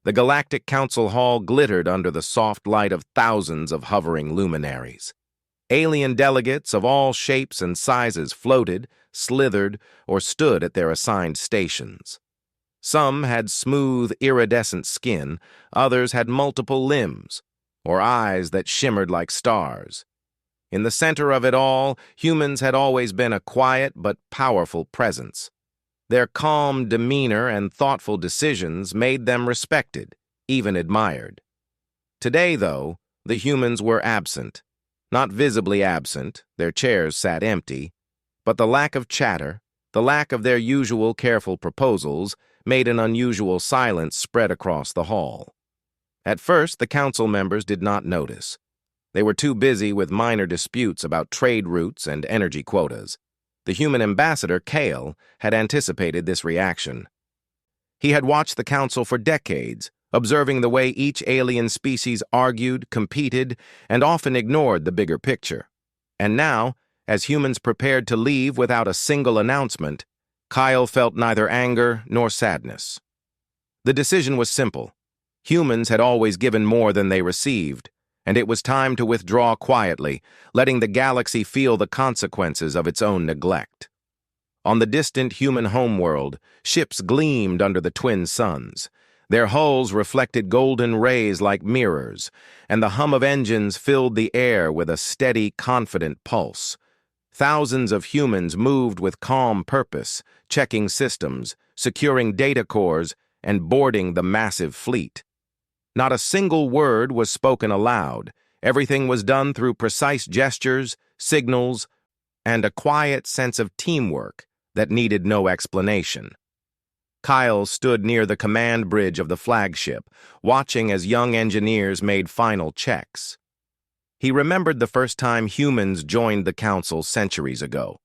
The Galactic Council Hall glittered under the soft light of thousands of hovering luminaries. Alien delegates of all shapes and sizes floated, slithered, or stood at their assigned stations. Some had smooth, iridescent skin, others had multiple limbs, or eyes that shimmered like stars. In the center of it all, humans had always been a quiet but powerful presence. Their calm demeanor and thoughtful decisions made them respected, even admired. Today, though, the humans were absent. Not visibly absent, their chairs sat empty, but the lack of chatter, the lack of their usual careful proposals, made an unusual silence spread across the hall. At first, the council members did not notice. They were too busy with minor disputes about trade routes and energy quotas. The human ambassador, Kale, had anticipated this reaction. He had watched the council for decades, observing the way each alien species argued, competed, and often ignored the bigger picture. And now, as humans prepared to leave without a single announcement, Kyle felt neither anger nor sadness. The decision was simple. Humans had always given more than they received, and it was time to withdraw quietly, letting the galaxy feel the consequences of its own neglect. On the distant human homeworld, ships gleamed under the twin suns. Their hulls reflected golden rays like mirrors, and the hum of engines filled the air with a steady, confident pulse. Thousands of humans moved with calm purpose, checking systems, securing data cores, and boarding the massive fleet. Not a single word was spoken aloud. Everything was done through precise gestures, signals, and a quiet sense of teamwork that needed no explanation. Kyle stood near the command bridge of the flagship, watching as young engineers made final checks. He remembered the first time humans joined the council centuries ago.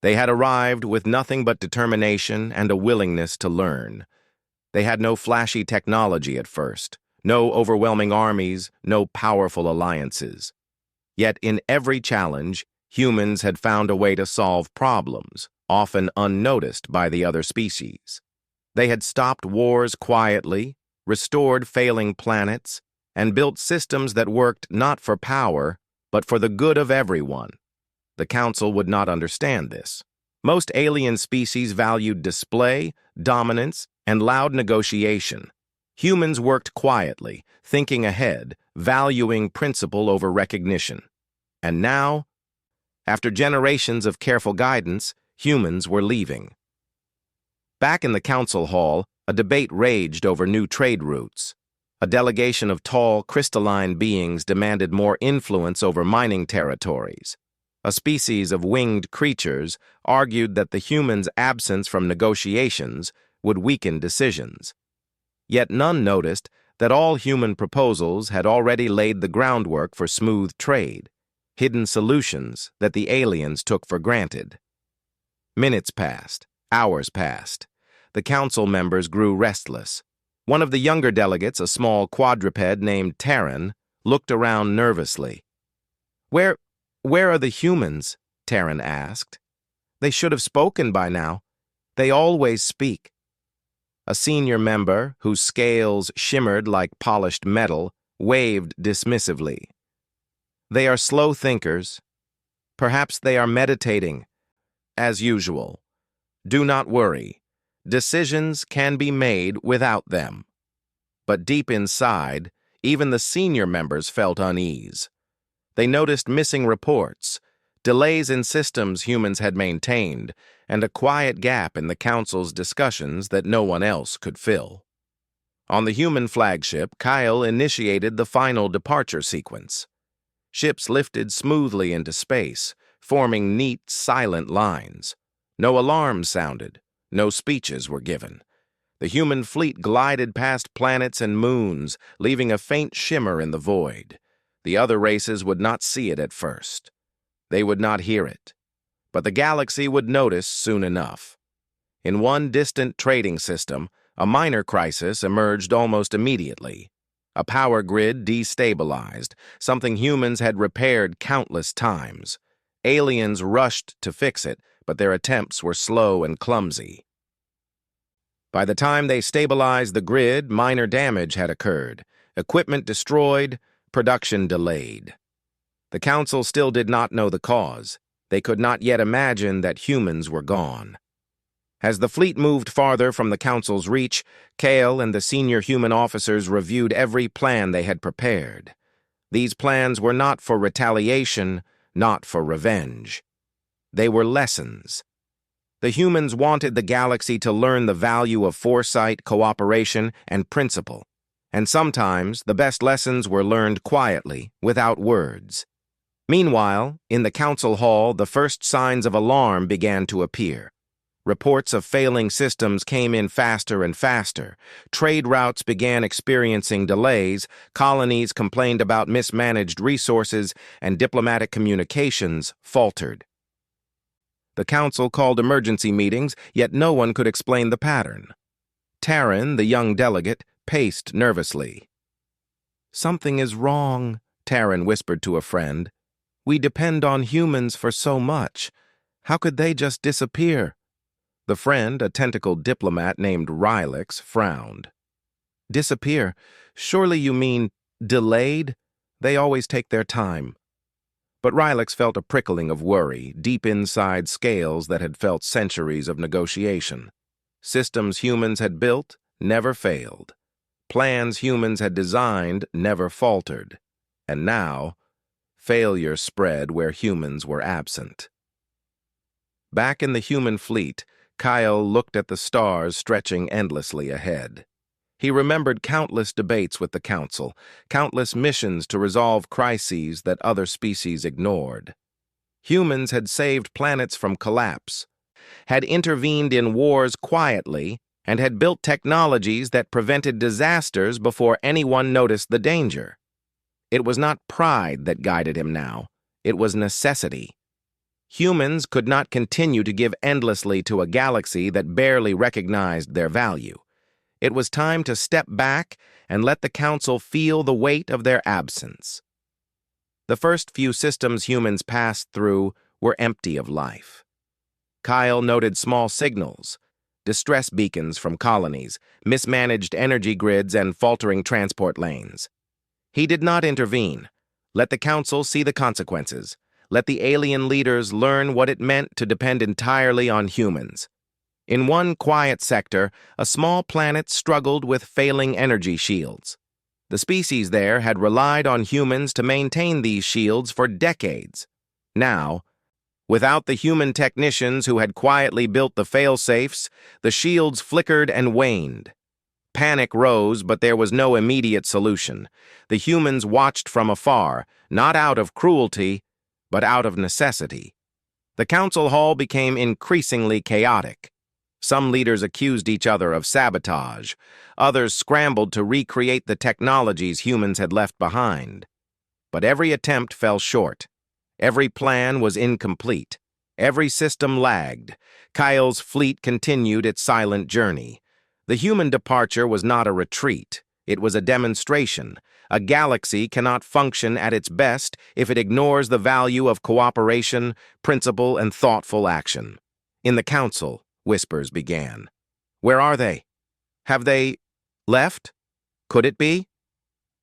They had arrived with nothing but determination and a willingness to learn. They had no flashy technology at first, no overwhelming armies, no powerful alliances. Yet in every challenge, humans had found a way to solve problems, often unnoticed by the other species. They had stopped wars quietly, restored failing planets, and built systems that worked not for power, but for the good of everyone. The Council would not understand this. Most alien species valued display, dominance, and loud negotiation. Humans worked quietly, thinking ahead, valuing principle over recognition. And now, after generations of careful guidance, humans were leaving. Back in the council hall, a debate raged over new trade routes. A delegation of tall, crystalline beings demanded more influence over mining territories. A species of winged creatures argued that the humans' absence from negotiations would weaken decisions. Yet none noticed that all human proposals had already laid the groundwork for smooth trade, hidden solutions that the aliens took for granted. Minutes passed, hours passed. The council members grew restless. One of the younger delegates, a small quadruped named Terran, looked around nervously. Where are the humans?" Terran asked. "They should have spoken by now. They always speak." A senior member, whose scales shimmered like polished metal, waved dismissively. "They are slow thinkers. Perhaps they are meditating. As usual. Do not worry. Decisions can be made without them." But deep inside, even the senior members felt unease. They noticed missing reports, delays in systems humans had maintained, and a quiet gap in the Council's discussions that no one else could fill. On the human flagship, Kyle initiated the final departure sequence. Ships lifted smoothly into space, forming neat, silent lines. No alarms sounded. No speeches were given. The human fleet glided past planets and moons, leaving a faint shimmer in the void. The other races would not see it at first. They would not hear it. But the galaxy would notice soon enough. In one distant trading system, a minor crisis emerged almost immediately. A power grid destabilized, something humans had repaired countless times. Aliens rushed to fix it, but their attempts were slow and clumsy. By the time they stabilized the grid, minor damage had occurred, equipment destroyed, production delayed. The Council still did not know the cause. They could not yet imagine that humans were gone. As the fleet moved farther from the Council's reach, Kale and the senior human officers reviewed every plan they had prepared. These plans were not for retaliation, not for revenge. They were lessons. The humans wanted the galaxy to learn the value of foresight, cooperation, and principle. And sometimes the best lessons were learned quietly, without words. Meanwhile, in the Council Hall, the first signs of alarm began to appear. Reports of failing systems came in faster and faster. Trade routes began experiencing delays, colonies complained about mismanaged resources, and diplomatic communications faltered. The Council called emergency meetings, yet no one could explain the pattern. Taryn, the young delegate, paced nervously. "Something is wrong," Taryn whispered to a friend. "We depend on humans for so much. How could they just disappear?" The friend, a tentacled diplomat named Rylix, frowned. "Disappear? Surely you mean delayed? They always take their time." But Rylix felt a prickling of worry, deep inside scales that had felt centuries of negotiation. Systems humans had built never failed. Plans humans had designed never faltered. And now, failure spread where humans were absent. Back in the human fleet, Kyle looked at the stars stretching endlessly ahead. He remembered countless debates with the Council, countless missions to resolve crises that other species ignored. Humans had saved planets from collapse, had intervened in wars quietly, and had built technologies that prevented disasters before anyone noticed the danger. It was not pride that guided him now, it was necessity. Humans could not continue to give endlessly to a galaxy that barely recognized their value. It was time to step back and let the Council feel the weight of their absence. The first few systems humans passed through were empty of life. Kyle noted small signals, distress beacons from colonies, mismanaged energy grids, and faltering transport lanes. He did not intervene. Let the Council see the consequences. Let the alien leaders learn what it meant to depend entirely on humans. In one quiet sector, a small planet struggled with failing energy shields. The species there had relied on humans to maintain these shields for decades. Now, without the human technicians who had quietly built the fail-safes, the shields flickered and waned. Panic rose, but there was no immediate solution. The humans watched from afar, not out of cruelty, but out of necessity. The Council Hall became increasingly chaotic. Some leaders accused each other of sabotage. Others scrambled to recreate the technologies humans had left behind. But every attempt fell short. Every plan was incomplete. Every system lagged. Kyle's fleet continued its silent journey. The human departure was not a retreat. It was a demonstration. A galaxy cannot function at its best if it ignores the value of cooperation, principle, and thoughtful action. In the Council, whispers began. "Where are they? Have they left? Could it be?"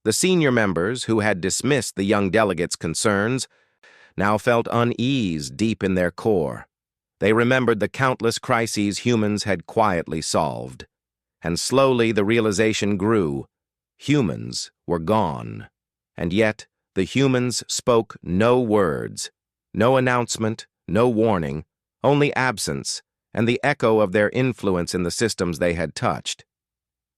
The senior members, who had dismissed the young delegates' concerns, now felt unease deep in their core. They remembered the countless crises humans had quietly solved. And slowly the realization grew. Humans were gone. And yet, the humans spoke no words, no announcement, no warning, only absence, and the echo of their influence in the systems they had touched.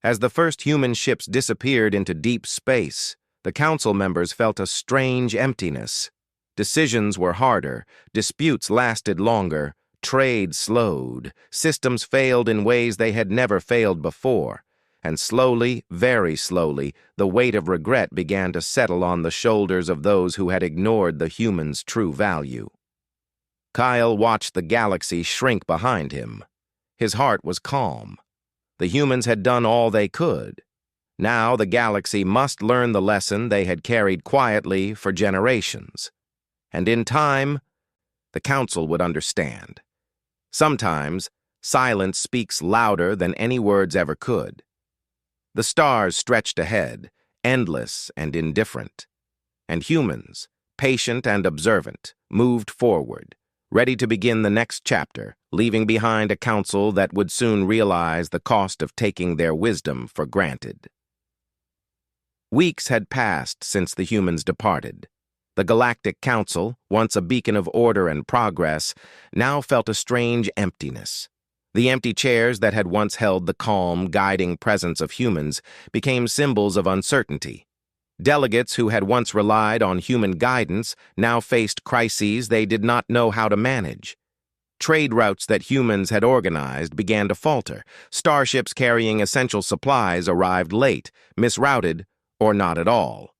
As the first human ships disappeared into deep space, the Council members felt a strange emptiness. Decisions were harder, disputes lasted longer, trade slowed, systems failed in ways they had never failed before, and slowly, very slowly, the weight of regret began to settle on the shoulders of those who had ignored the human's true value. Kyle watched the galaxy shrink behind him. His heart was calm. The humans had done all they could. Now the galaxy must learn the lesson they had carried quietly for generations. And in time, the Council would understand. Sometimes, Silence speaks louder than any words ever could. The stars stretched ahead, endless and indifferent. And humans, patient and observant, moved forward, ready to begin the next chapter, leaving behind a council that would soon realize the cost of taking their wisdom for granted. Weeks had passed since the humans departed. The Galactic Council, once a beacon of order and progress, now felt a strange emptiness. The empty chairs that had once held the calm, guiding presence of humans became symbols of uncertainty. Delegates who had once relied on human guidance now faced crises they did not know how to manage. Trade routes that humans had organized began to falter. Starships carrying essential supplies arrived late, misrouted, or not at all.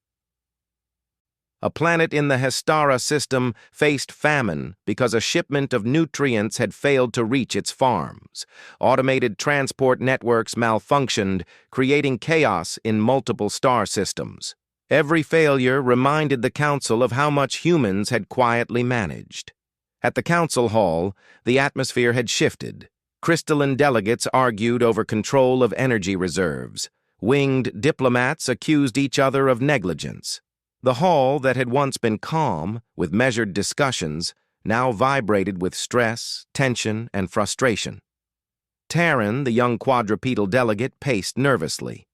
A planet in the Hestara system faced famine because a shipment of nutrients had failed to reach its farms. Automated transport networks malfunctioned, creating chaos in multiple star systems. Every failure reminded the Council of how much humans had quietly managed. At the Council Hall, the atmosphere had shifted. Crystalline delegates argued over control of energy reserves. Winged diplomats accused each other of negligence. The hall that had once been calm, with measured discussions, now vibrated with stress, tension, and frustration. Terran, the young quadrupedal delegate, paced nervously.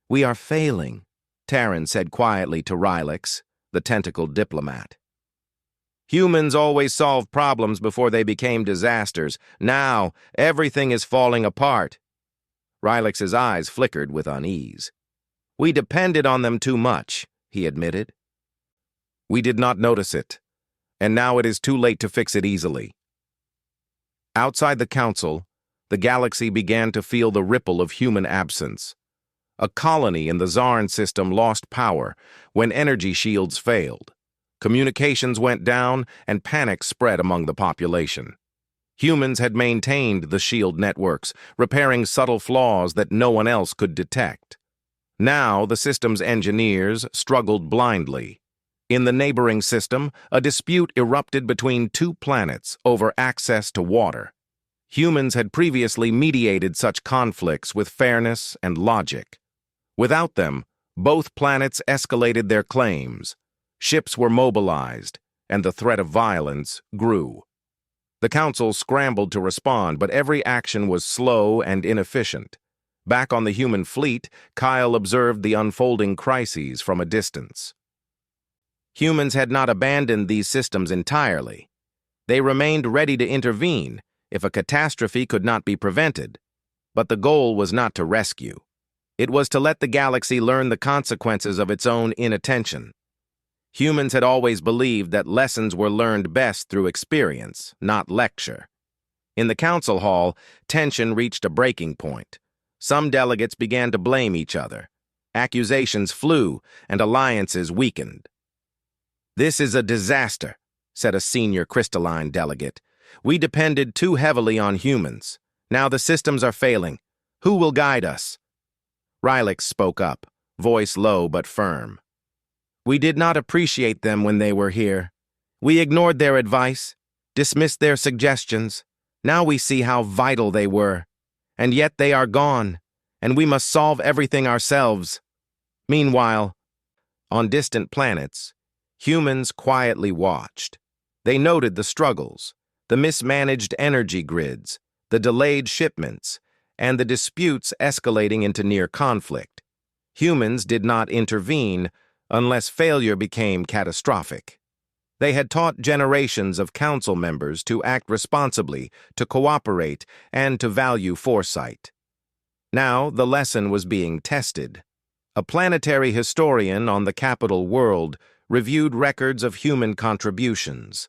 "We are failing," Terran said quietly to Rylix, the tentacled diplomat. "Humans always solved problems before they became disasters. Now, everything is falling apart." Rylix's eyes flickered with unease. "We depended on them too much," he admitted. "We did not notice it, and now it is too late to fix it easily." Outside the Council, the galaxy began to feel the ripple of human absence. A colony in the Zarn system lost power when energy shields failed. Communications went down, and panic spread among the population. Humans had maintained the shield networks, repairing subtle flaws that no one else could detect. Now, the system's engineers struggled blindly. In the neighboring system, a dispute erupted between two planets over access to water. Humans had previously mediated such conflicts with fairness and logic. Without them, both planets escalated their claims. Ships were mobilized, and the threat of violence grew. The Council scrambled to respond, but every action was slow and inefficient. Back on the human fleet, Kyle observed the unfolding crises from a distance. Humans had not abandoned these systems entirely. They remained ready to intervene if a catastrophe could not be prevented. But the goal was not to rescue. It was to let the galaxy learn the consequences of its own inattention. Humans had always believed that lessons were learned best through experience, not lecture. In the Council Hall, tension reached a breaking point. Some delegates began to blame each other. Accusations flew, and alliances weakened. "This is a disaster," said a senior crystalline delegate. "We depended too heavily on humans. Now the systems are failing. Who will guide us?" Rylix spoke up, voice low but firm. "We did not appreciate them when they were here. We ignored their advice, dismissed their suggestions. Now we see how vital they were. And yet they are gone, and we must solve everything ourselves." Meanwhile, on distant planets, humans quietly watched. They noted the struggles, the mismanaged energy grids, the delayed shipments, and the disputes escalating into near conflict. Humans did not intervene unless failure became catastrophic. They had taught generations of council members to act responsibly, to cooperate, and to value foresight. Now the lesson was being tested. A planetary historian on the capital world reviewed records of human contributions.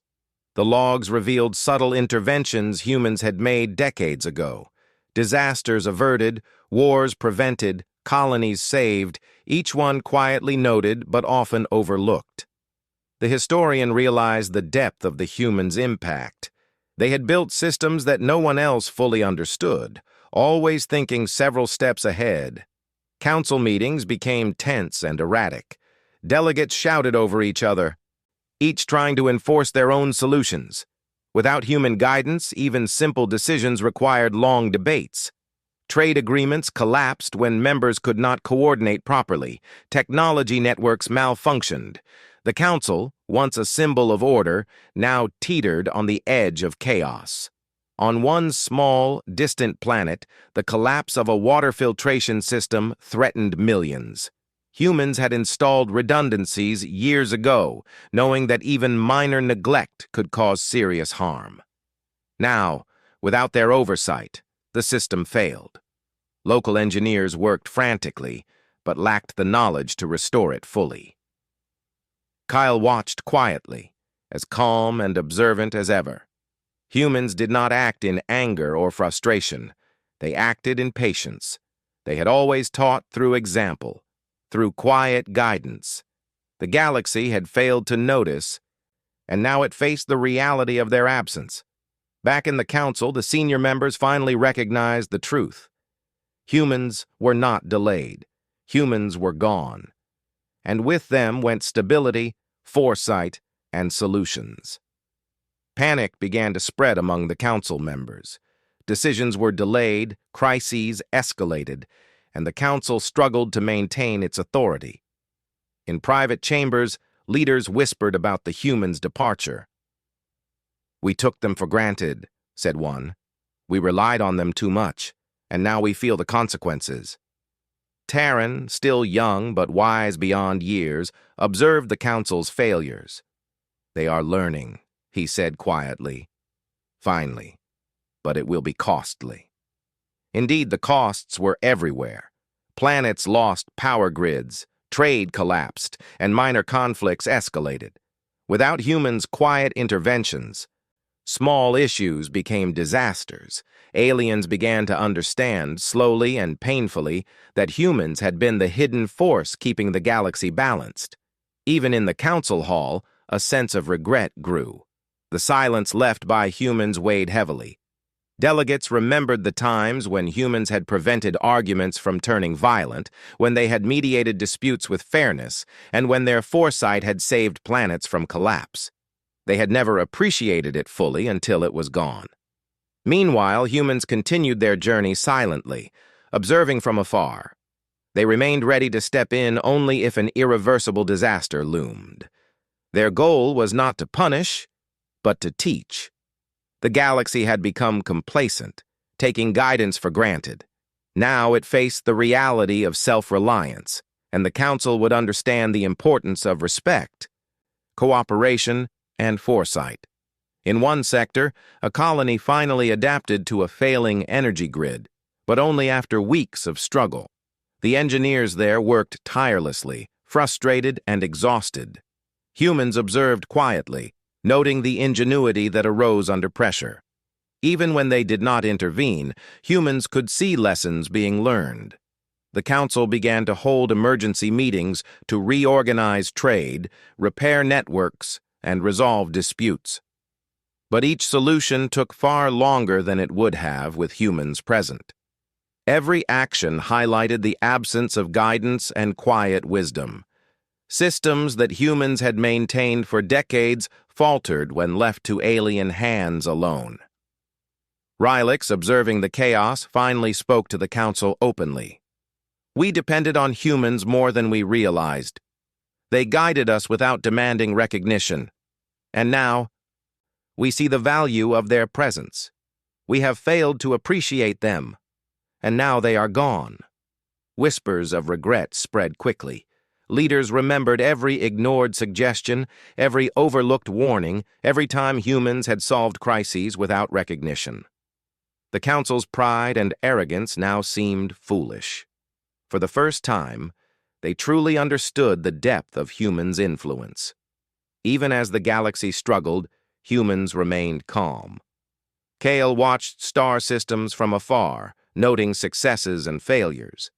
The logs revealed subtle interventions humans had made decades ago. Disasters averted, wars prevented, colonies saved, each one quietly noted but often overlooked. The historian realized the depth of the humans' impact. They had built systems that no one else fully understood, always thinking several steps ahead. Council meetings became tense and erratic. Delegates shouted over each other, each trying to enforce their own solutions. Without human guidance, even simple decisions required long debates. Trade agreements collapsed when members could not coordinate properly. Technology networks malfunctioned. The Council, once a symbol of order, now teetered on the edge of chaos. On one small, distant planet, the collapse of a water filtration system threatened millions. Humans had installed redundancies years ago, knowing that even minor neglect could cause serious harm. Now, without their oversight, the system failed. Local engineers worked frantically, but lacked the knowledge to restore it fully. Kyle watched quietly, as calm and observant as ever. Humans did not act in anger or frustration. They acted in patience. They had always taught through example, through quiet guidance. The galaxy had failed to notice, and now it faced the reality of their absence. Back in the Council, the senior members finally recognized the truth. Humans were not delayed. Humans were gone. And with them went stability, foresight, and solutions. Panic began to spread among the Council members. Decisions were delayed, crises escalated, and the Council struggled to maintain its authority. In private chambers, leaders whispered about the humans' departure. "We took them for granted," said one. "We relied on them too much, and now we feel the consequences." Terran, still young but wise beyond years, observed the Council's failures. "They are learning," he said quietly. "Finally, but it will be costly." Indeed, the costs were everywhere. Planets lost power grids, trade collapsed, and minor conflicts escalated. Without humans' quiet interventions, small issues became disasters. Aliens began to understand, slowly and painfully, that humans had been the hidden force keeping the galaxy balanced. Even in the Council Hall, a sense of regret grew. The silence left by humans weighed heavily. Delegates remembered the times when humans had prevented arguments from turning violent, when they had mediated disputes with fairness, and when their foresight had saved planets from collapse. They had never appreciated it fully until it was gone. Meanwhile, humans continued their journey silently, observing from afar. They remained ready to step in only if an irreversible disaster loomed. Their goal was not to punish, but to teach. The galaxy had become complacent, taking guidance for granted. Now it faced the reality of self-reliance, and the Council would understand the importance of respect, cooperation, and foresight. In one sector, a colony finally adapted to a failing energy grid, but only after weeks of struggle. The engineers there worked tirelessly, frustrated and exhausted. Humans observed quietly, noting the ingenuity that arose under pressure. Even when they did not intervene, humans could see lessons being learned. The Council began to hold emergency meetings to reorganize trade, repair networks, and resolve disputes. But each solution took far longer than it would have with humans present. Every action highlighted the absence of guidance and quiet wisdom. Systems that humans had maintained for decades faltered when left to alien hands alone. Rylix, observing the chaos, finally spoke to the Council openly. "We depended on humans more than we realized. They guided us without demanding recognition. And now, we see the value of their presence. We have failed to appreciate them, and now they are gone." Whispers of regret spread quickly. Leaders remembered every ignored suggestion, every overlooked warning, every time humans had solved crises without recognition. The Council's pride and arrogance now seemed foolish. For the first time, they truly understood the depth of humans' influence. Even as the galaxy struggled, humans remained calm. Kale watched star systems from afar, noting successes and failures.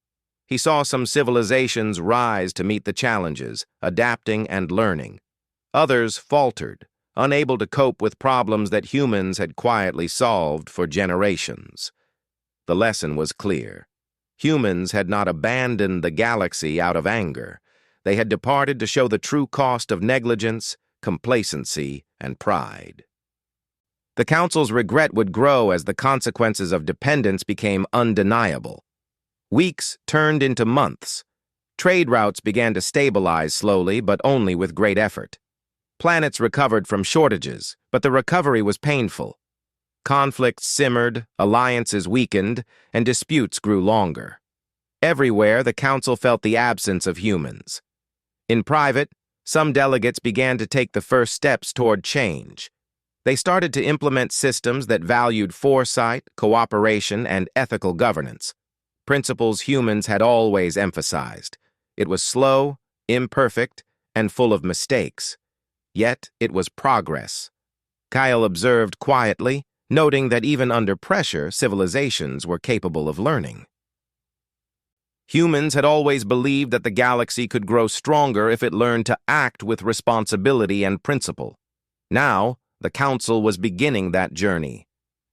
He saw some civilizations rise to meet the challenges, adapting and learning. Others faltered, unable to cope with problems that humans had quietly solved for generations. The lesson was clear. Humans had not abandoned the galaxy out of anger. They had departed to show the true cost of negligence, complacency, and pride. The Council's regret would grow as the consequences of dependence became undeniable. Weeks turned into months. Trade routes began to stabilize slowly, but only with great effort. Planets recovered from shortages, but the recovery was painful. Conflicts simmered, alliances weakened, and disputes grew longer. Everywhere, the Council felt the absence of humans. In private, some delegates began to take the first steps toward change. They started to implement systems that valued foresight, cooperation, and ethical governance, principles humans had always emphasized. It was slow, imperfect, and full of mistakes. Yet it was progress. Kyle observed quietly, noting that even under pressure, civilizations were capable of learning. Humans had always believed that the galaxy could grow stronger if it learned to act with responsibility and principle. Now, the Council was beginning that journey.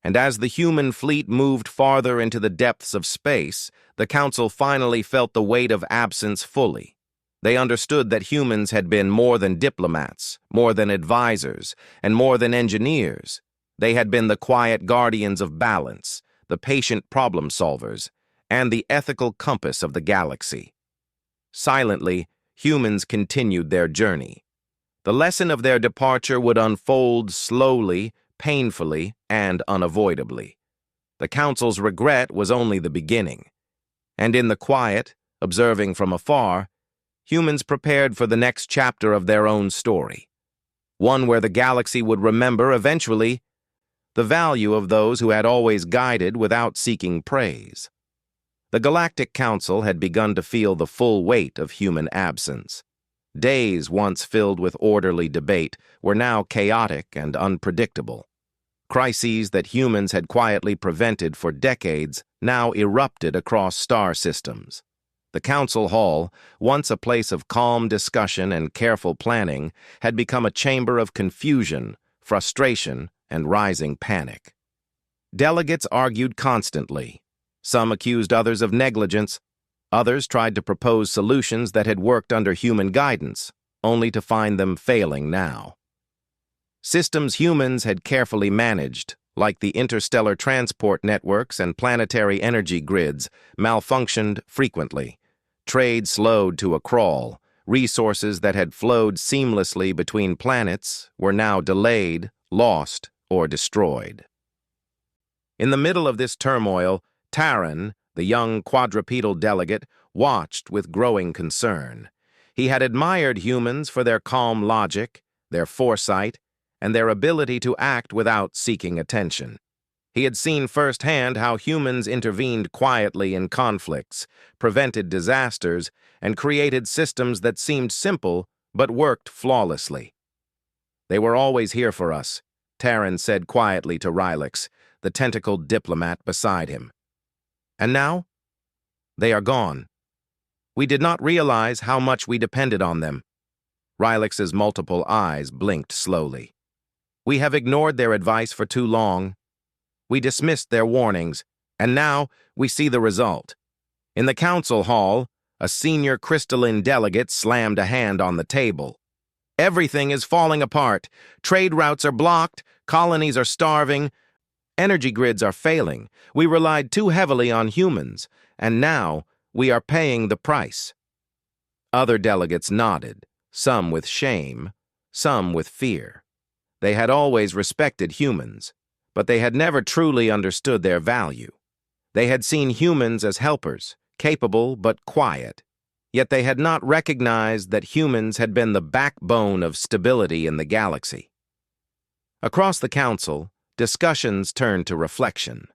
And as the human fleet moved farther into the depths of space, the Council finally felt the weight of absence fully. They understood that humans had been more than diplomats, more than advisors, and more than engineers. They had been the quiet guardians of balance, the patient problem solvers, and the ethical compass of the galaxy. Silently, humans continued their journey. The lesson of their departure would unfold slowly, painfully, and unavoidably. The Council's regret was only the beginning. And in the quiet, observing from afar, humans prepared for the next chapter of their own story. One where the galaxy would remember, eventually, the value of those who had always guided without seeking praise. The Galactic Council had begun to feel the full weight of human absence. Days once filled with orderly debate were now chaotic and unpredictable. Crises that humans had quietly prevented for decades now erupted across star systems. The Council Hall, once a place of calm discussion and careful planning, had become a chamber of confusion, frustration, and rising panic. Delegates argued constantly. Some accused others of negligence. Others tried to propose solutions that had worked under human guidance, only to find them failing now. Systems humans had carefully managed, like the interstellar transport networks and planetary energy grids, malfunctioned frequently. Trade slowed to a crawl. Resources that had flowed seamlessly between planets were now delayed, lost, or destroyed. In the middle of this turmoil, Taran, the young quadrupedal delegate, watched with growing concern. He had admired humans for their calm logic, their foresight, and their ability to act without seeking attention. He had seen firsthand how humans intervened quietly in conflicts, prevented disasters, and created systems that seemed simple but worked flawlessly. "They were always here for us," Taran said quietly to Rylix, the tentacled diplomat beside him. "And now? They are gone. We did not realize how much we depended on them." Rylix's multiple eyes blinked slowly. "We have ignored their advice for too long. We dismissed their warnings, and now we see the result." In the Council Hall, a senior crystalline delegate slammed a hand on the table. "Everything is falling apart. Trade routes are blocked, colonies are starving, energy grids are failing. We relied too heavily on humans, and now we are paying the price." Other delegates nodded, some with shame, some with fear. They had always respected humans, but they had never truly understood their value. They had seen humans as helpers, capable but quiet, yet they had not recognized that humans had been the backbone of stability in the galaxy. Across the Council, discussions turned to reflection.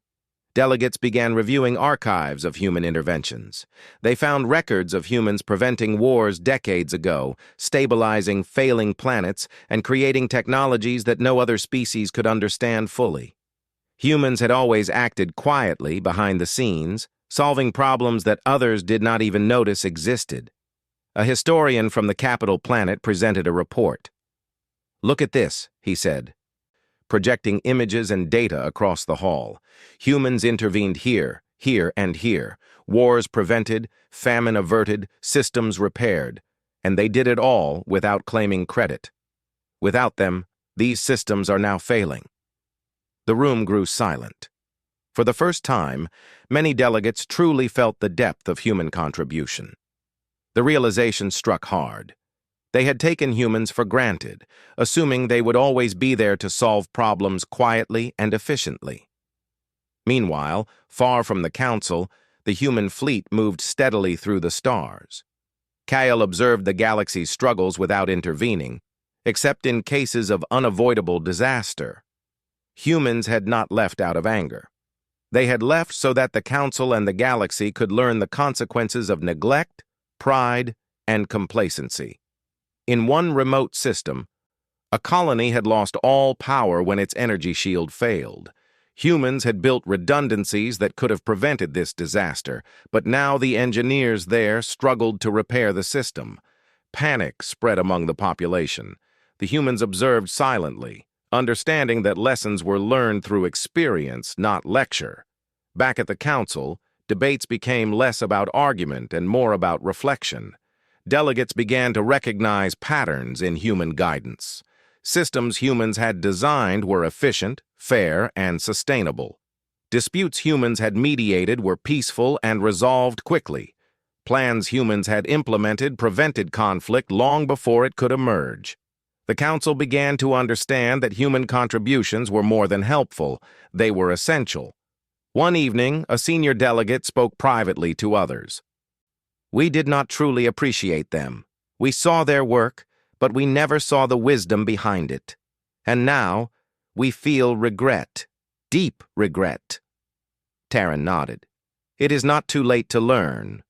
Delegates began reviewing archives of human interventions. They found records of humans preventing wars decades ago, stabilizing failing planets, and creating technologies that no other species could understand fully. Humans had always acted quietly behind the scenes, solving problems that others did not even notice existed. A historian from the capital planet presented a report. "Look at this," he said, projecting images and data across the hall. "Humans intervened here, here, and here. Wars prevented, famine averted, systems repaired. And they did it all without claiming credit. Without them, these systems are now failing." The room grew silent. For the first time, many delegates truly felt the depth of human contribution. The realization struck hard. They had taken humans for granted, assuming they would always be there to solve problems quietly and efficiently. Meanwhile, far from the Council, the human fleet moved steadily through the stars. Kyle observed the galaxy's struggles without intervening, except in cases of unavoidable disaster. Humans had not left out of anger. They had left so that the Council and the galaxy could learn the consequences of neglect, pride, and complacency. In one remote system, a colony had lost all power when its energy shield failed. Humans had built redundancies that could have prevented this disaster, but now the engineers there struggled to repair the system. Panic spread among the population. The humans observed silently, understanding that lessons were learned through experience, not lecture. Back at the Council, debates became less about argument and more about reflection. Delegates began to recognize patterns in human guidance. Systems humans had designed were efficient, fair, and sustainable. Disputes humans had mediated were peaceful and resolved quickly. Plans humans had implemented prevented conflict long before it could emerge. The Council began to understand that human contributions were more than helpful, they were essential. One evening, a senior delegate spoke privately to others. "We did not truly appreciate them. We saw their work, but we never saw the wisdom behind it. And now, we feel regret, deep regret." Taryn nodded. "It is not too late to learn.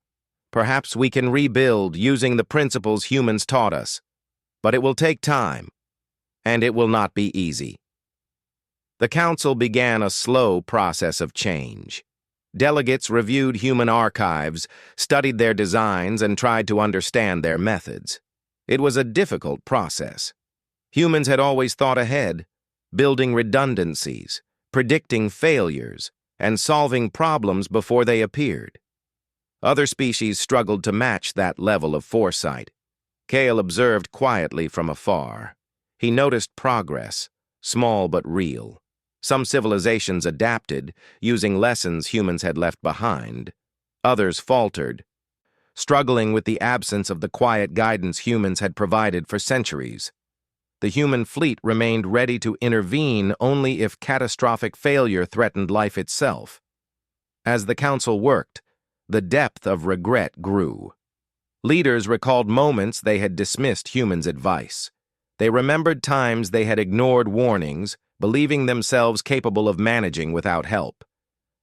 Perhaps we can rebuild using the principles humans taught us. But it will take time, and it will not be easy." The Council began a slow process of change. Delegates reviewed human archives, studied their designs, and tried to understand their methods. It was a difficult process. Humans had always thought ahead, building redundancies, predicting failures, and solving problems before they appeared. Other species struggled to match that level of foresight. Kale observed quietly from afar. He noticed progress, small but real. Some civilizations adapted, using lessons humans had left behind. Others faltered, struggling with the absence of the quiet guidance humans had provided for centuries. The human fleet remained ready to intervene only if catastrophic failure threatened life itself. As the Council worked, the depth of regret grew. Leaders recalled moments they had dismissed humans' advice. They remembered times they had ignored warnings, believing themselves capable of managing without help.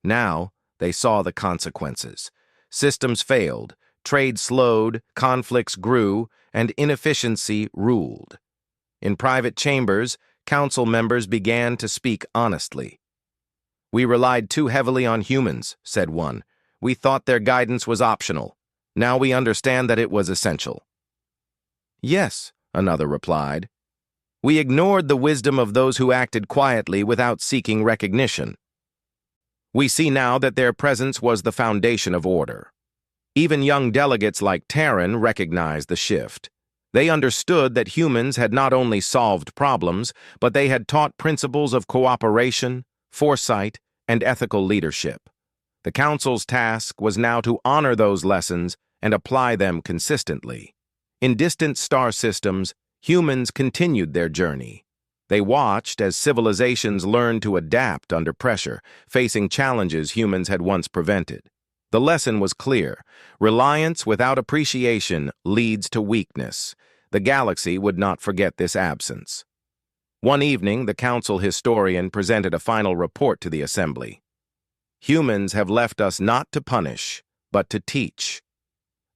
Now, they saw the consequences. Systems failed, trade slowed, conflicts grew, and inefficiency ruled. In private chambers, Council members began to speak honestly. "We relied too heavily on humans," said one. "We thought their guidance was optional. Now we understand that it was essential." "Yes," another replied. "We ignored the wisdom of those who acted quietly without seeking recognition. We see now that their presence was the foundation of order." Even young delegates like Taryn recognized the shift. They understood that humans had not only solved problems, but they had taught principles of cooperation, foresight, and ethical leadership. The Council's task was now to honor those lessons and apply them consistently. In distant star systems, humans continued their journey. They watched as civilizations learned to adapt under pressure, facing challenges humans had once prevented. The lesson was clear. Reliance without appreciation leads to weakness. The galaxy would not forget this absence. One evening, the Council historian presented a final report to the Assembly. "Humans have left us not to punish, but to teach.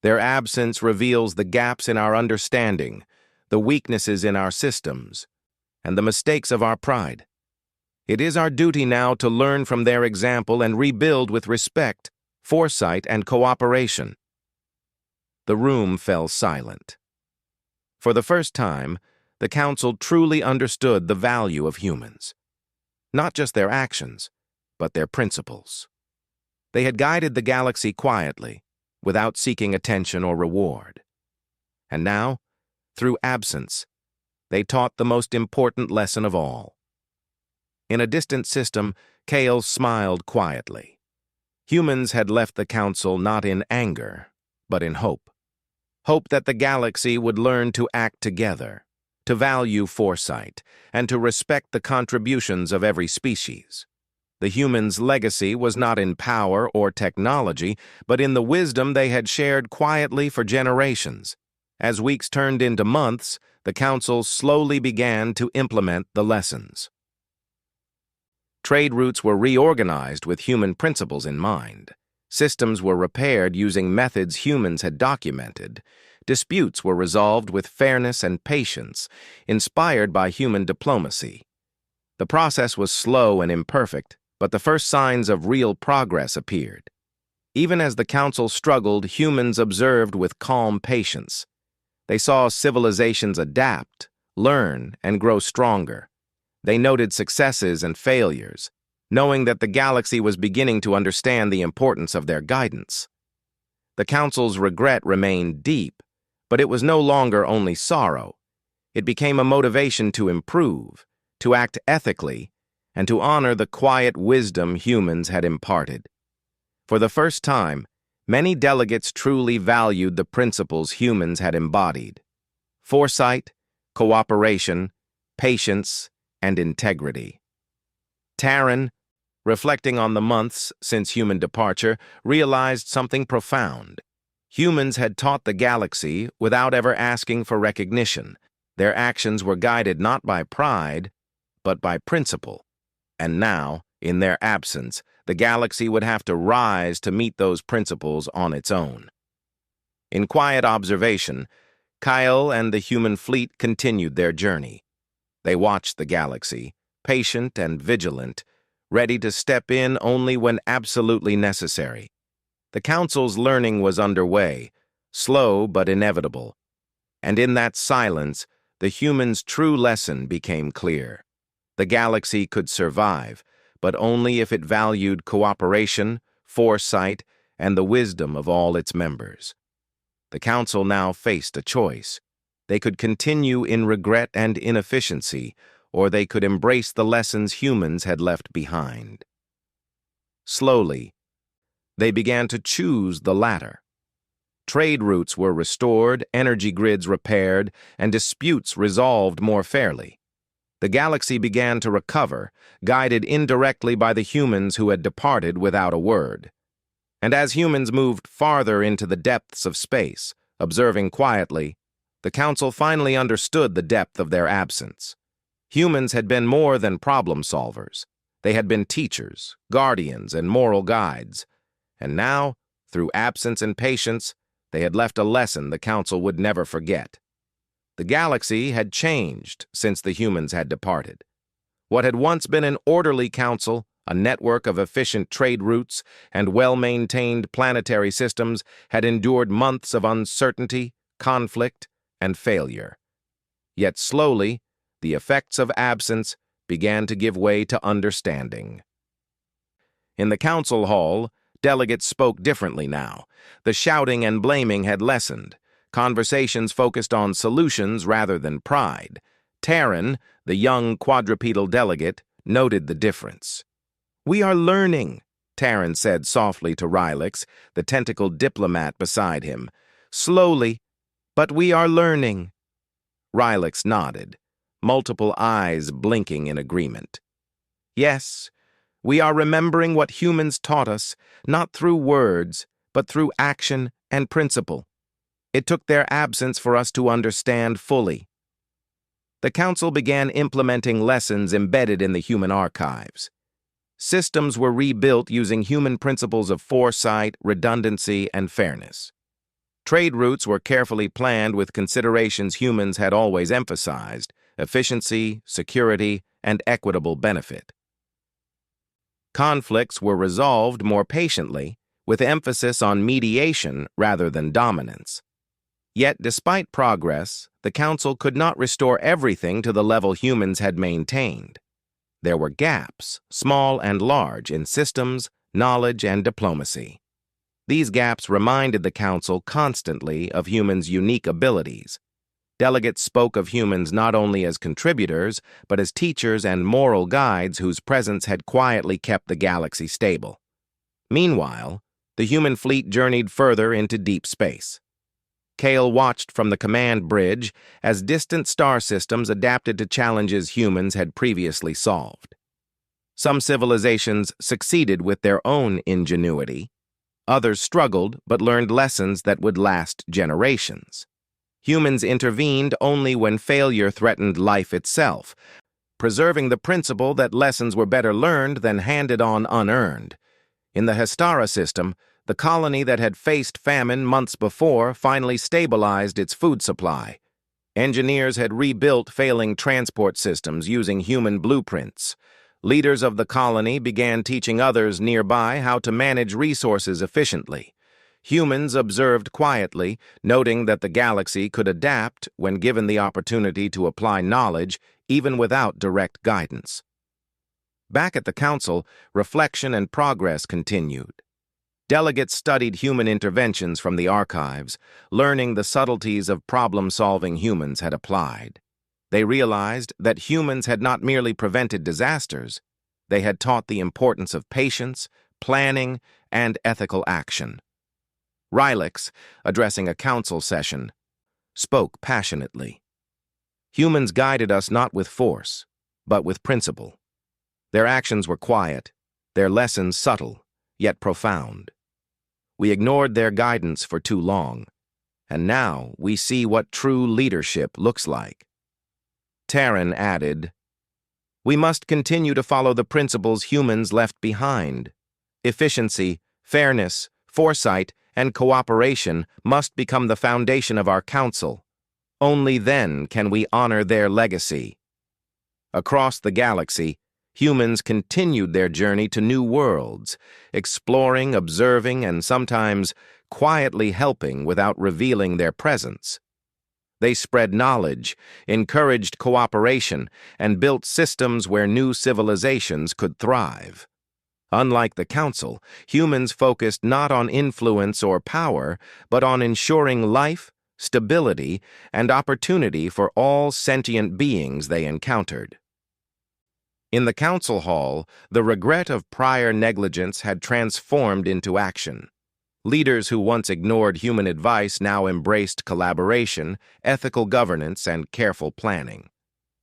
Their absence reveals the gaps in our understanding, the weaknesses in our systems, and the mistakes of our pride. It is our duty now to learn from their example and rebuild with respect, foresight, and cooperation." The room fell silent. For the first time, the Council truly understood the value of humans. Not just their actions, but their principles. They had guided the galaxy quietly, without seeking attention or reward. And now, through absence, they taught the most important lesson of all. In a distant system, Kale smiled quietly. Humans had left the Council not in anger, but in hope. Hope that the galaxy would learn to act together, to value foresight, and to respect the contributions of every species. The humans' legacy was not in power or technology, but in the wisdom they had shared quietly for generations. As weeks turned into months, the Council slowly began to implement the lessons. Trade routes were reorganized with human principles in mind. Systems were repaired using methods humans had documented. Disputes were resolved with fairness and patience, inspired by human diplomacy. The process was slow and imperfect, but the first signs of real progress appeared. Even as the Council struggled, humans observed with calm patience. They saw civilizations adapt, learn, and grow stronger. They noted successes and failures, knowing that the galaxy was beginning to understand the importance of their guidance. The Council's regret remained deep, but it was no longer only sorrow. It became a motivation to improve, to act ethically, and to honor the quiet wisdom humans had imparted. For the first time, many delegates truly valued the principles humans had embodied: foresight, cooperation, patience, and integrity. Terran, reflecting on the months since human departure, realized something profound. Humans had taught the galaxy without ever asking for recognition. Their actions were guided not by pride, but by principle. And now, in their absence, the galaxy would have to rise to meet those principles on its own. In quiet observation, Kyle and the human fleet continued their journey. They watched the galaxy, patient and vigilant, ready to step in only when absolutely necessary. The Council's learning was underway, slow but inevitable. And in that silence, the humans' true lesson became clear. The galaxy could survive, but only if it valued cooperation, foresight, and the wisdom of all its members. The Council now faced a choice. They could continue in regret and inefficiency, or they could embrace the lessons humans had left behind. Slowly, they began to choose the latter. Trade routes were restored, energy grids repaired, and disputes resolved more fairly. The galaxy began to recover, guided indirectly by the humans who had departed without a word. And as humans moved farther into the depths of space, observing quietly, the Council finally understood the depth of their absence. Humans had been more than problem solvers. They had been teachers, guardians, and moral guides. And now, through absence and patience, they had left a lesson the Council would never forget. The galaxy had changed since the humans had departed. What had once been an orderly council, a network of efficient trade routes, and well-maintained planetary systems had endured months of uncertainty, conflict, and failure. Yet slowly, the effects of absence began to give way to understanding. In the council hall, delegates spoke differently now. The shouting and blaming had lessened. Conversations focused on solutions rather than pride. Terran, the young quadrupedal delegate, noted the difference. "We are learning," Terran said softly to Rylix, the tentacled diplomat beside him. "Slowly, but we are learning." Rylix nodded, multiple eyes blinking in agreement. "Yes, we are remembering what humans taught us, not through words, but through action and principle. It took their absence for us to understand fully." The Council began implementing lessons embedded in the human archives. Systems were rebuilt using human principles of foresight, redundancy, and fairness. Trade routes were carefully planned with considerations humans had always emphasized: efficiency, security, and equitable benefit. Conflicts were resolved more patiently, with emphasis on mediation rather than dominance. Yet, despite progress, the Council could not restore everything to the level humans had maintained. There were gaps, small and large, in systems, knowledge, and diplomacy. These gaps reminded the Council constantly of humans' unique abilities. Delegates spoke of humans not only as contributors, but as teachers and moral guides whose presence had quietly kept the galaxy stable. Meanwhile, the human fleet journeyed further into deep space. Kale watched from the command bridge as distant star systems adapted to challenges humans had previously solved. Some civilizations succeeded with their own ingenuity. Others struggled but learned lessons that would last generations. Humans intervened only when failure threatened life itself, preserving the principle that lessons were better learned than handed on unearned. In the Hestara system, the colony that had faced famine months before finally stabilized its food supply. Engineers had rebuilt failing transport systems using human blueprints. Leaders of the colony began teaching others nearby how to manage resources efficiently. Humans observed quietly, noting that the galaxy could adapt when given the opportunity to apply knowledge, even without direct guidance. Back at the Council, reflection and progress continued. Delegates studied human interventions from the archives, learning the subtleties of problem-solving humans had applied. They realized that humans had not merely prevented disasters, they had taught the importance of patience, planning, and ethical action. Rylix, addressing a council session, spoke passionately. Humans guided us not with force, but with principle. Their actions were quiet, their lessons subtle, yet profound. We ignored their guidance for too long, and now we see what true leadership looks like. Terran added, "We must continue to follow the principles humans left behind. Efficiency, fairness, foresight, and cooperation must become the foundation of our council. Only then can we honor their legacy." Across the galaxy, humans continued their journey to new worlds, exploring, observing, and sometimes quietly helping without revealing their presence. They spread knowledge, encouraged cooperation, and built systems where new civilizations could thrive. Unlike the Council, humans focused not on influence or power, but on ensuring life, stability, and opportunity for all sentient beings they encountered. In the Council Hall, the regret of prior negligence had transformed into action. Leaders who once ignored human advice now embraced collaboration, ethical governance, and careful planning.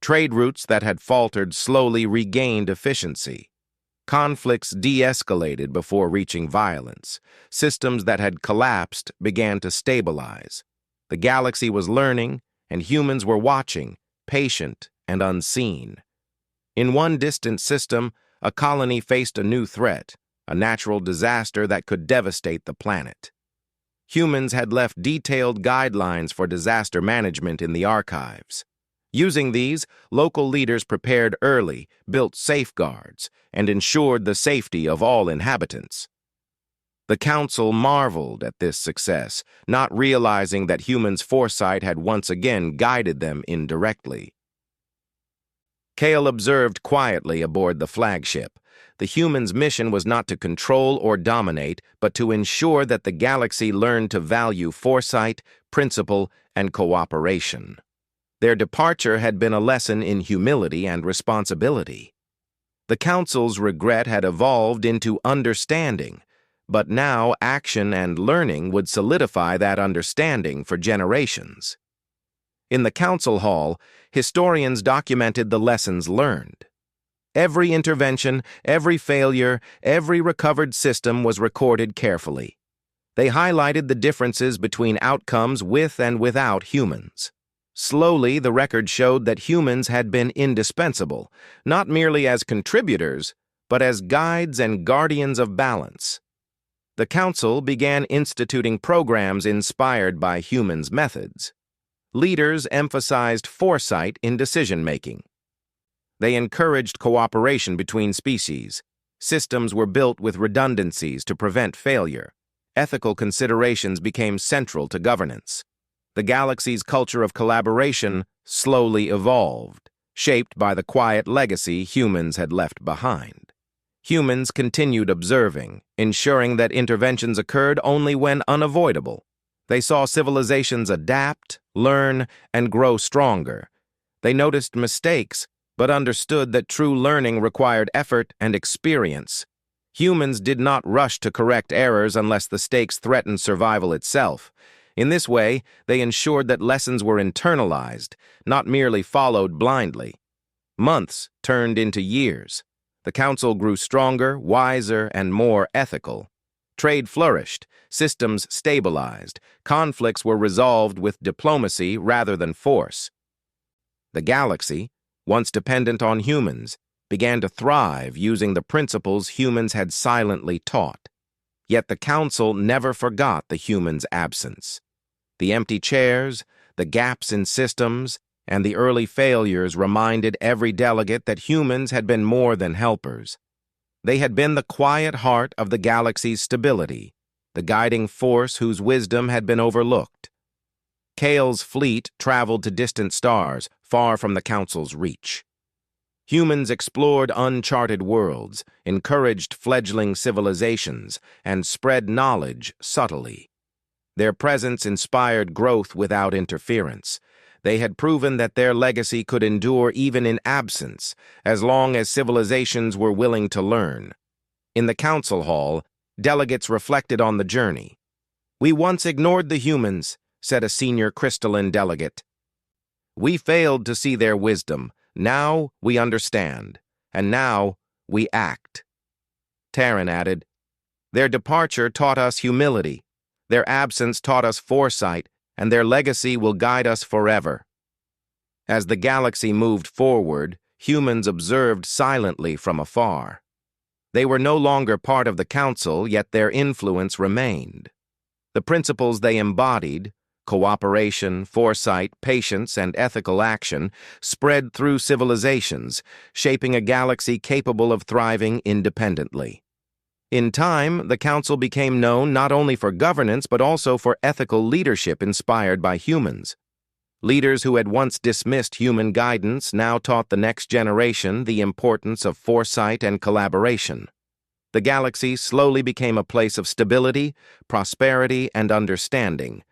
Trade routes that had faltered slowly regained efficiency. Conflicts de-escalated before reaching violence. Systems that had collapsed began to stabilize. The galaxy was learning, and humans were watching, patient and unseen. In one distant system, a colony faced a new threat, a natural disaster that could devastate the planet. Humans had left detailed guidelines for disaster management in the archives. Using these, local leaders prepared early, built safeguards, and ensured the safety of all inhabitants. The Council marveled at this success, not realizing that humans' foresight had once again guided them indirectly. Kale observed quietly aboard the flagship. The humans' mission was not to control or dominate, but to ensure that the galaxy learned to value foresight, principle, and cooperation. Their departure had been a lesson in humility and responsibility. The Council's regret had evolved into understanding, but now action and learning would solidify that understanding for generations. In the Council Hall, historians documented the lessons learned. Every intervention, every failure, every recovered system was recorded carefully. They highlighted the differences between outcomes with and without humans. Slowly, the record showed that humans had been indispensable, not merely as contributors, but as guides and guardians of balance. The Council began instituting programs inspired by humans' methods. Leaders emphasized foresight in decision-making. They encouraged cooperation between species. Systems were built with redundancies to prevent failure. Ethical considerations became central to governance. The galaxy's culture of collaboration slowly evolved, shaped by the quiet legacy humans had left behind. Humans continued observing, ensuring that interventions occurred only when unavoidable. They saw civilizations adapt, learn, and grow stronger. They noticed mistakes, but understood that true learning required effort and experience. Humans did not rush to correct errors unless the stakes threatened survival itself. In this way, they ensured that lessons were internalized, not merely followed blindly. Months turned into years. The council grew stronger, wiser, and more ethical. Trade flourished, systems stabilized, conflicts were resolved with diplomacy rather than force. The galaxy, once dependent on humans, began to thrive using the principles humans had silently taught. Yet the council never forgot the humans' absence. The empty chairs, the gaps in systems, and the early failures reminded every delegate that humans had been more than helpers. They had been the quiet heart of the galaxy's stability, the guiding force whose wisdom had been overlooked. Kale's fleet traveled to distant stars, far from the Council's reach. Humans explored uncharted worlds, encouraged fledgling civilizations, and spread knowledge subtly. Their presence inspired growth without interference. They had proven that their legacy could endure even in absence, as long as civilizations were willing to learn. In the council hall, delegates reflected on the journey. "We once ignored the humans," said a senior crystalline delegate. "We failed to see their wisdom. Now we understand. And now we act." Terran added, "Their departure taught us humility. Their absence taught us foresight, and their legacy will guide us forever." As the galaxy moved forward, humans observed silently from afar. They were no longer part of the council, yet their influence remained. The principles they embodied, cooperation, foresight, patience, and ethical action, spread through civilizations, shaping a galaxy capable of thriving independently. In time, the council became known not only for governance but also for ethical leadership inspired by humans. Leaders who had once dismissed human guidance now taught the next generation the importance of foresight and collaboration. The galaxy slowly became a place of stability, prosperity, and understanding,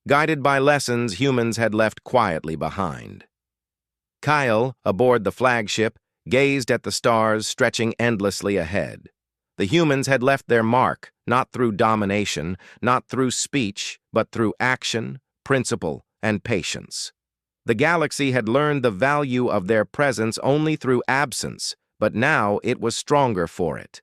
guided by lessons humans had left quietly behind. Kyle, aboard the flagship, gazed at the stars stretching endlessly ahead. The humans had left their mark, not through domination, not through speech, but through action, principle, and patience. The galaxy had learned the value of their presence only through absence, but now it was stronger for it.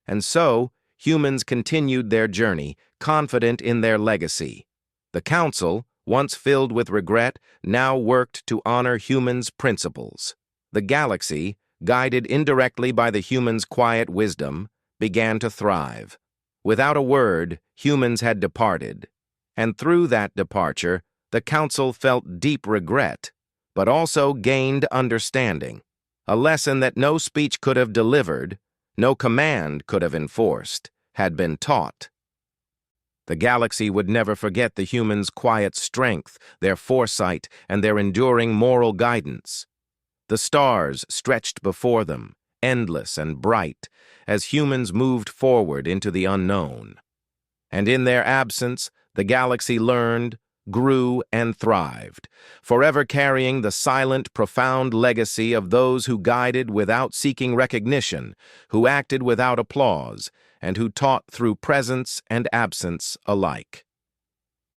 And so, humans continued their journey, confident in their legacy. The council, once filled with regret, now worked to honor humans' principles. The galaxy, guided indirectly by the humans' quiet wisdom, began to thrive. Without a word, humans had departed. And through that departure, the council felt deep regret, but also gained understanding, a lesson that no speech could have delivered, no command could have enforced, had been taught. The galaxy would never forget the humans' quiet strength, their foresight, and their enduring moral guidance. The stars stretched before them, endless and bright, as humans moved forward into the unknown. And in their absence, the galaxy learned, grew, and thrived, forever carrying the silent, profound legacy of those who guided without seeking recognition, who acted without applause, and who taught through presence and absence alike.